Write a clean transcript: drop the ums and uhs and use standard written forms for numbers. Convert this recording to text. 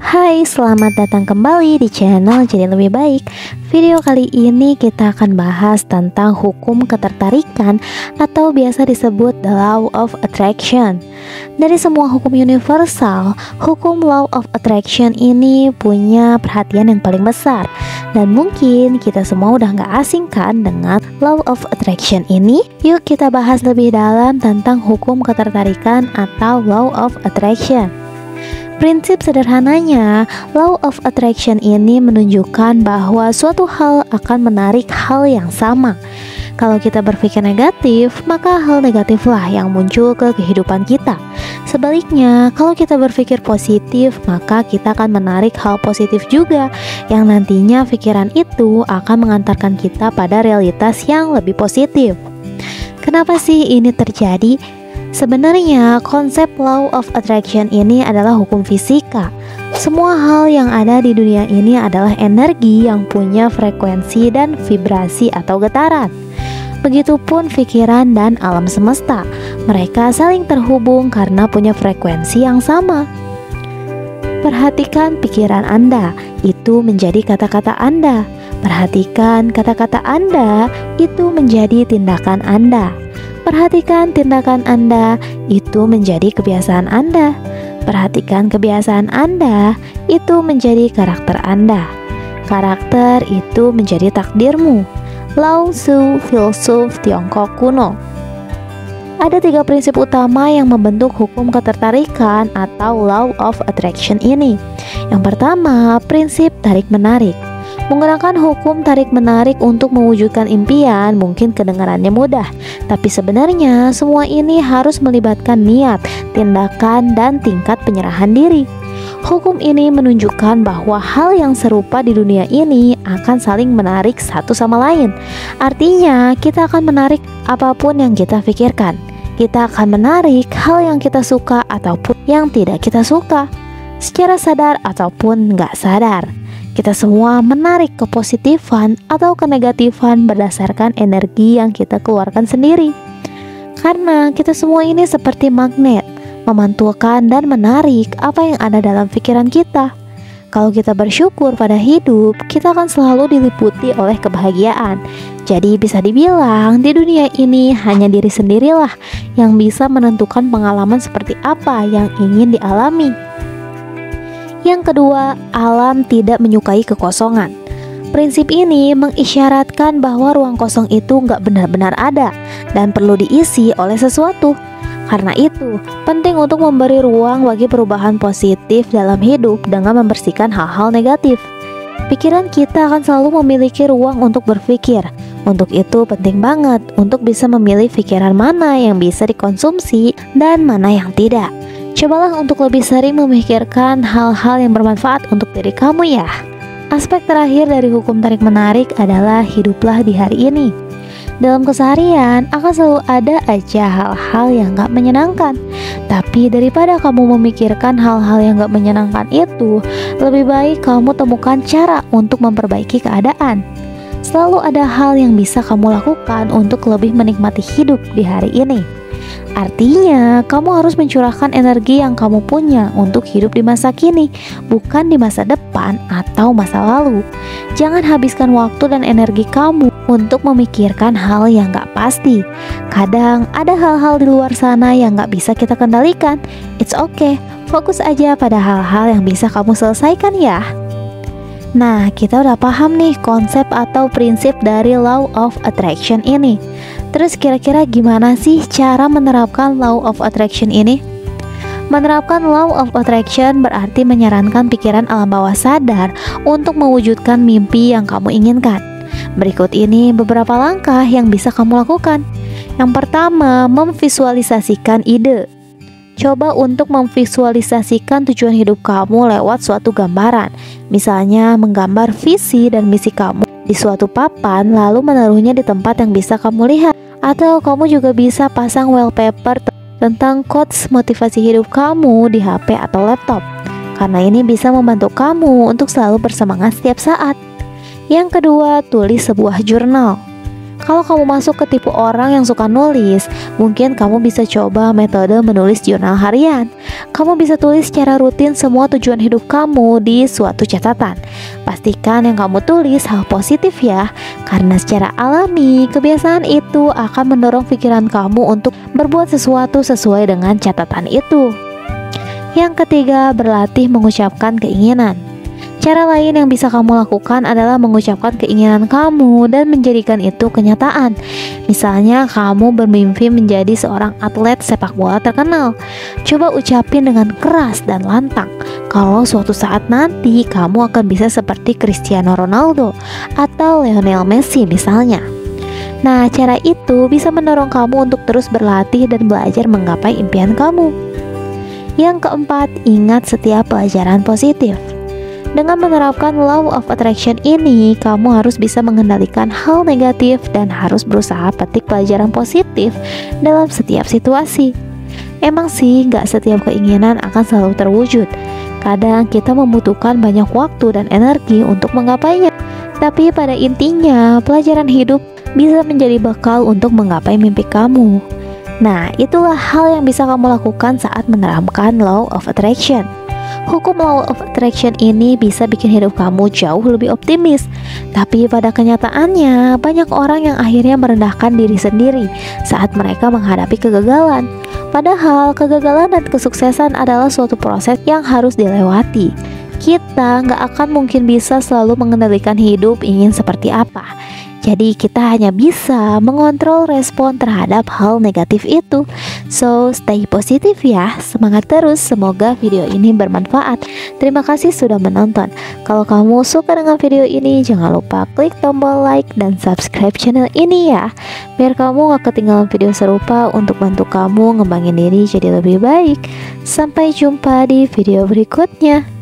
Hai, selamat datang kembali di channel Jadi Lebih Baik. Video kali ini kita akan bahas tentang hukum ketertarikan atau biasa disebut the law of attraction. Dari semua hukum universal, hukum law of attraction ini punya perhatian yang paling besar. Dan mungkin kita semua udah gak asing kan dengan law of attraction ini? Yuk kita bahas lebih dalam tentang hukum ketertarikan atau law of attraction. Prinsip sederhananya, law of attraction ini menunjukkan bahwa suatu hal akan menarik hal yang sama. Kalau kita berpikir negatif, maka hal negatiflah yang muncul ke kehidupan kita. Sebaliknya, kalau kita berpikir positif, maka kita akan menarik hal positif juga, yang nantinya pikiran itu akan mengantarkan kita pada realitas yang lebih positif. Kenapa sih ini terjadi? Sebenarnya konsep law of attraction ini adalah hukum fisika. Semua hal yang ada di dunia ini adalah energi yang punya frekuensi dan vibrasi atau getaran. Begitupun pikiran dan alam semesta. Mereka saling terhubung karena punya frekuensi yang sama. Perhatikan pikiran Anda, itu menjadi kata-kata Anda. Perhatikan kata-kata Anda, itu menjadi tindakan Anda. Perhatikan tindakan Anda, itu menjadi kebiasaan Anda. Perhatikan kebiasaan Anda, itu menjadi karakter Anda. Karakter itu menjadi takdirmu. Lao Tzu, filsuf Tiongkok kuno. Ada 3 prinsip utama yang membentuk hukum ketertarikan atau law of attraction ini. Yang pertama, prinsip tarik-menarik. Menggunakan hukum tarik-menarik untuk mewujudkan impian mungkin kedengarannya mudah, tapi sebenarnya semua ini harus melibatkan niat, tindakan, dan tingkat penyerahan diri. Hukum ini menunjukkan bahwa hal yang serupa di dunia ini akan saling menarik satu sama lain. Artinya, kita akan menarik apapun yang kita pikirkan. Kita akan menarik hal yang kita suka ataupun yang tidak kita suka, secara sadar ataupun nggak sadar. Kita semua menarik kepositifan atau kenegatifan berdasarkan energi yang kita keluarkan sendiri. Karena kita semua ini seperti magnet, memantulkan dan menarik apa yang ada dalam pikiran kita. Kalau kita bersyukur pada hidup, kita akan selalu diliputi oleh kebahagiaan. Jadi bisa dibilang di dunia ini hanya diri sendirilah yang bisa menentukan pengalaman seperti apa yang ingin dialami. Yang kedua, alam tidak menyukai kekosongan. Prinsip ini mengisyaratkan bahwa ruang kosong itu nggak benar-benar ada dan perlu diisi oleh sesuatu. Karena itu, penting untuk memberi ruang bagi perubahan positif dalam hidup dengan membersihkan hal-hal negatif. Pikiran kita akan selalu memiliki ruang untuk berpikir. Untuk itu penting banget untuk bisa memilih pikiran mana yang bisa dikonsumsi dan mana yang tidak. Cobalah untuk lebih sering memikirkan hal-hal yang bermanfaat untuk diri kamu ya. Aspek terakhir dari hukum tarik-menarik adalah hiduplah di hari ini. Dalam keseharian akan selalu ada aja hal-hal yang gak menyenangkan. Tapi daripada kamu memikirkan hal-hal yang gak menyenangkan itu, lebih baik kamu temukan cara untuk memperbaiki keadaan. Selalu ada hal yang bisa kamu lakukan untuk lebih menikmati hidup di hari ini. Artinya, kamu harus mencurahkan energi yang kamu punya untuk hidup di masa kini, bukan di masa depan atau masa lalu. Jangan habiskan waktu dan energi kamu untuk memikirkan hal yang gak pasti. Kadang ada hal-hal di luar sana yang gak bisa kita kendalikan. It's okay, fokus aja pada hal-hal yang bisa kamu selesaikan ya. Nah, kita udah paham nih konsep atau prinsip dari law of attraction ini. Terus kira-kira gimana sih cara menerapkan law of attraction ini? Menerapkan law of attraction berarti menyarankan pikiran alam bawah sadar untuk mewujudkan mimpi yang kamu inginkan. Berikut ini beberapa langkah yang bisa kamu lakukan. Yang pertama, memvisualisasikan ide. Coba untuk memvisualisasikan tujuan hidup kamu lewat suatu gambaran. Misalnya menggambar visi dan misi kamu di suatu papan, lalu menaruhnya di tempat yang bisa kamu lihat. Atau kamu juga bisa pasang wallpaper tentang quotes motivasi hidup kamu di HP atau laptop. Karena ini bisa membantu kamu untuk selalu bersemangat setiap saat. Yang kedua, tulis sebuah jurnal. Kalau kamu masuk ke tipe orang yang suka nulis, mungkin kamu bisa coba metode menulis jurnal harian. Kamu bisa tulis secara rutin semua tujuan hidup kamu di suatu catatan. Pastikan yang kamu tulis hal positif ya, karena secara alami kebiasaan itu akan mendorong pikiran kamu untuk berbuat sesuatu sesuai dengan catatan itu. Yang ketiga, berlatih mengucapkan keinginan. Cara lain yang bisa kamu lakukan adalah mengucapkan keinginan kamu dan menjadikan itu kenyataan. Misalnya kamu bermimpi menjadi seorang atlet sepak bola terkenal. Coba ucapin dengan keras dan lantang kalau suatu saat nanti kamu akan bisa seperti Cristiano Ronaldo atau Lionel Messi misalnya. Nah, cara itu bisa mendorong kamu untuk terus berlatih dan belajar menggapai impian kamu. Yang keempat, ingat setiap pelajaran positif. Dengan menerapkan law of attraction ini, kamu harus bisa mengendalikan hal negatif dan harus berusaha petik pelajaran positif dalam setiap situasi. Emang sih, gak setiap keinginan akan selalu terwujud. Kadang kita membutuhkan banyak waktu dan energi untuk menggapainya. Tapi pada intinya, pelajaran hidup bisa menjadi bekal untuk menggapai mimpi kamu. Nah, itulah hal yang bisa kamu lakukan saat menerapkan law of attraction. Hukum law of attraction ini bisa bikin hidup kamu jauh lebih optimis. Tapi pada kenyataannya, banyak orang yang akhirnya merendahkan diri sendiri saat mereka menghadapi kegagalan. Padahal kegagalan dan kesuksesan adalah suatu proses yang harus dilewati. Kita nggak akan mungkin bisa selalu mengendalikan hidup ingin seperti apa. Jadi kita hanya bisa mengontrol respon terhadap hal negatif itu. So, stay positif ya. Semangat terus, semoga video ini bermanfaat. Terima kasih sudah menonton. Kalau kamu suka dengan video ini, jangan lupa klik tombol like dan subscribe channel ini ya, biar kamu gak ketinggalan video serupa untuk bantu kamu ngembangin diri jadi lebih baik. Sampai jumpa di video berikutnya.